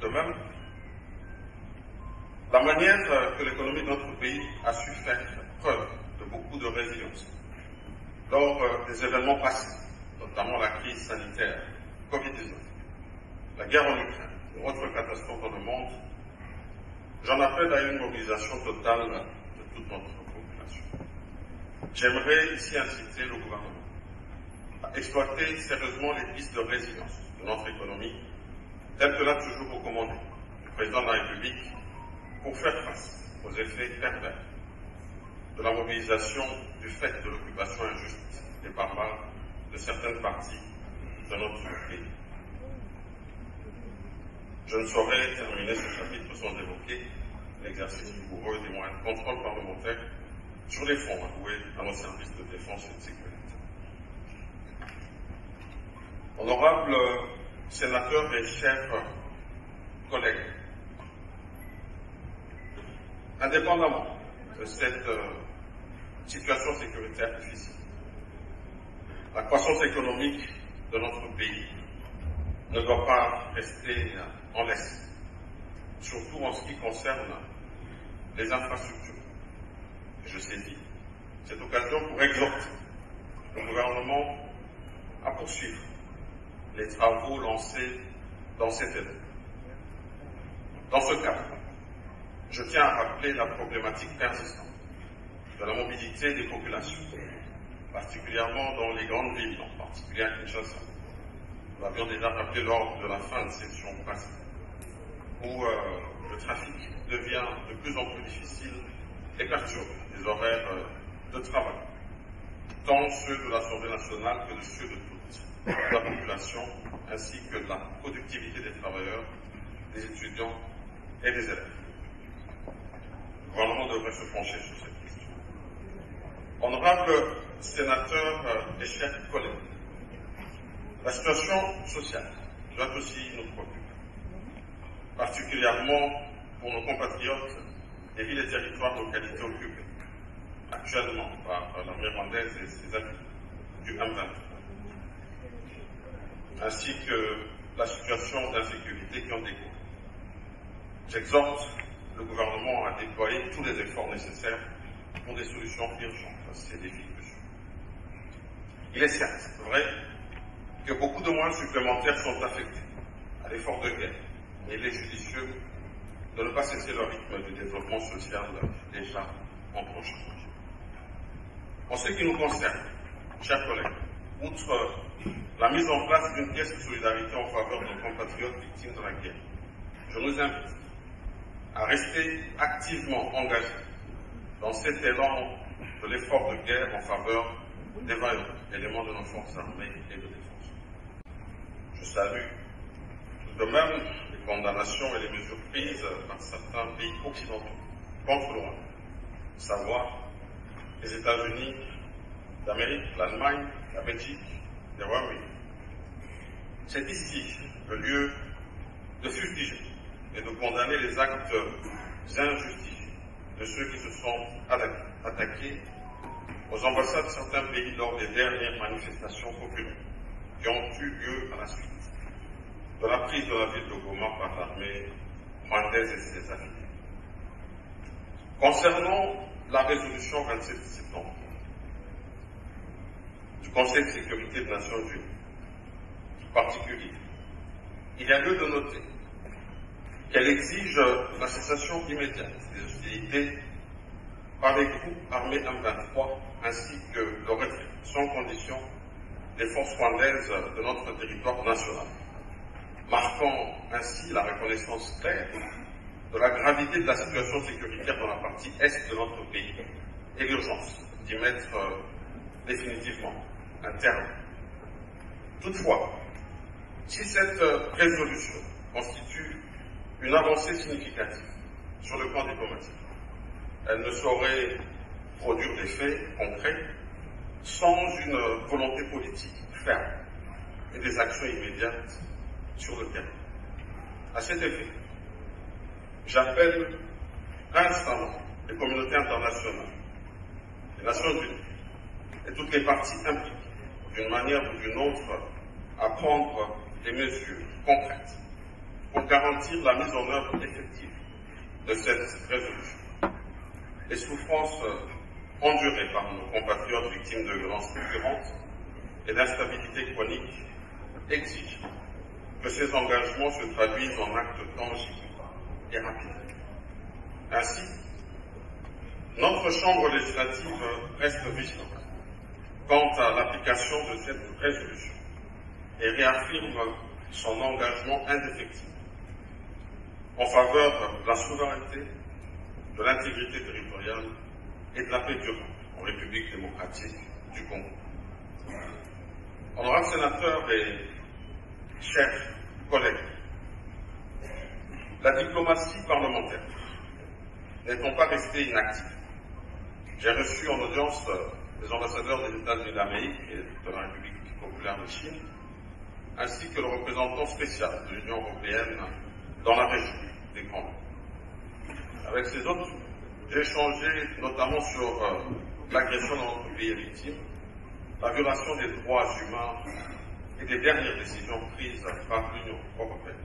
De même, la manière que l'économie de notre pays a su faire preuve de beaucoup de résilience lors des événements passés, notamment la crise sanitaire Covid-19, la guerre en Ukraine et autres catastrophes dans le monde, j'en appelle à une mobilisation totale de toute notre population. J'aimerais ici inciter le gouvernement à exploiter sérieusement les pistes de résilience de notre économie, telles que l'a toujours recommandé le président de la République, pour faire face aux effets pervers de la mobilisation du fait de l'occupation injuste et barbare de certaines parties de notre pays. Je ne saurais terminer ce chapitre sans évoquer l'exercice rigoureux des moyens de contrôle parlementaire sur les fonds alloués à nos services de défense et de sécurité. Honorables sénateurs et chers collègues, indépendamment de cette situation sécuritaire difficile, la croissance économique de notre pays ne doit pas rester en laisse, surtout en ce qui concerne les infrastructures. Je saisis cette occasion pour exhorter le gouvernement à poursuivre les travaux lancés dans cet élan. Dans ce cadre, je tiens à rappeler la problématique persistante de la mobilité des populations, particulièrement dans les grandes villes, en particulier à Kinshasa. Nous l'avions déjà rappelé lors de la fin de cette session passée, où le trafic devient de plus en plus difficile et perturbe les horaires de travail, tant ceux de l'Assemblée nationale que de ceux de toute la population, ainsi que de la productivité des travailleurs, des étudiants et des élèves. Le gouvernement devrait se pencher sur cette question. Honorables sénateurs et chers collègues, la situation sociale doit aussi nous préoccuper, particulièrement pour nos compatriotes des villes et territoires de localités occupées actuellement par l'armée rwandaise et ses alliés du M23, ainsi que la situation d'insécurité qui en découle. J'exhorte le gouvernement à déployer tous les efforts nécessaires pour des solutions urgentes à ces défis cruciaux. Il est certes vrai que beaucoup de moyens supplémentaires sont affectés à l'effort de guerre, mais il est judicieux de ne pas cesser le rythme du développement social déjà en prochain. En ce qui nous concerne, chers collègues, outre la mise en place d'une pièce de solidarité en faveur de nos compatriotes victimes de la guerre, je nous invite à rester activement engagés dans cet élan de l'effort de guerre en faveur des vaillants éléments de nos forces armées et de défense. Je salue tout de même les condamnations et les mesures prises par certains pays occidentaux contre le Rwanda, à savoir les États-Unis d'Amérique, l'Allemagne, la Belgique, le Royaume-Uni. C'est ici le lieu de fustiger et de condamner les actes injustifiés de ceux qui se sont attaqués aux ambassades de certains pays lors des dernières manifestations populaires qui ont eu lieu à la suite de la prise de la ville de Goma par l'armée rwandaise et ses affiliés. Concernant la résolution 27 septembre du Conseil de sécurité des Nations Unies, en particulier, il y a lieu de noter qu'elle exige la cessation immédiate des hostilités par les groupes armés M23 ainsi que le retrait, sans condition, des forces rwandaises de notre territoire national, marquant ainsi la reconnaissance claire de la gravité de la situation sécuritaire dans la partie est de notre pays et l'urgence d'y mettre définitivement un terme. Toutefois, si cette résolution constitue une avancée significative sur le plan diplomatique, elle ne saurait produire d'effets concrets sans une volonté politique ferme et des actions immédiates sur le terrain. À cet effet, j'appelle instamment les communautés internationales, les Nations Unies et toutes les parties impliquées, d'une manière ou d'une autre, à prendre des mesures concrètes pour garantir la mise en œuvre effective de cette résolution. Les souffrances endurées par nos compatriotes victimes de violences récurrentes et d'instabilité chronique exigent que ces engagements se traduisent en actes tangibles et rapides. Ainsi, notre Chambre législative reste vigilante quant à l'application de cette résolution et réaffirme son engagement indéfectible en faveur de la souveraineté, de l'intégrité territoriale et de la paix durable en République démocratique du Congo. Honorables sénateurs et chers collègues, la diplomatie parlementaire n'étant pas restée inactive, j'ai reçu en audience les ambassadeurs des États-Unis d'Amérique et de la République populaire de Chine, ainsi que le représentant spécial de l'Union européenne dans la région des Grands Lacs. Avec ces autres, j'ai échangé notamment sur l'agression dans notre pays victime, la violation des droits humains et des dernières décisions prises par l'Union européenne.